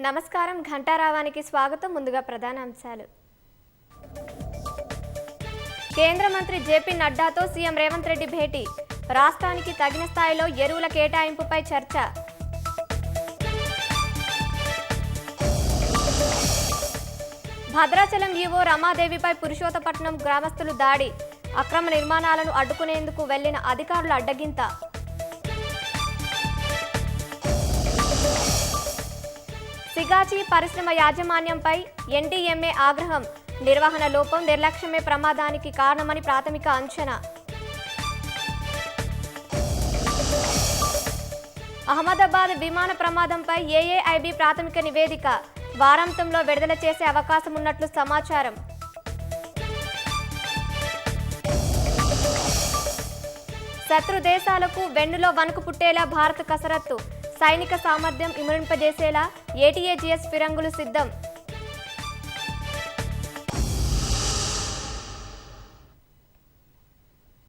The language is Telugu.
నమస్కారం ఘంటారావానికి స్వాగతం. ముందుగా ప్రధాన అంశాలు. కేంద్ర మంత్రి జేపీ నడ్డాతో సీఎం రేవంత్ రెడ్డి భేటీ. రాష్ట్రానికి తగిన స్థాయిలో ఎరువుల కేటాయింపుపై చర్చ. భద్రాచలం ఈవో రమాదేవిపై పురుషోత్తపట్నం గ్రామస్తులు దాడి. అక్రమ నిర్మాణాలను అడ్డుకునేందుకు వెళ్లిన అధికారుల అడ్డగింత. సిగాచి పరిశ్రమ యాజమాన్యంపై ఎన్డీఎంఏ ఆగ్రహం. నిర్వహణ లోపం, నిర్లక్ష్యమే ప్రమాదానికి కారణమని ప్రాథమిక అంచనా. అహ్మదాబాద్ విమాన ప్రమాదంపై ఏఏఐబీ ప్రాథమిక నివేదిక. వారాంతంలో విడుదల చేసే అవకాశం ఉన్నట్లు సమాచారం. శత్రు దేశాలకు వెన్నులో వణుకు పుట్టేలా భారత్ కసరత్తు. సైనిక సామర్థ్యం ఇముడింపజేసేలా ఏటీఏజీఎస్ ఫిరంగులు సిద్ధం.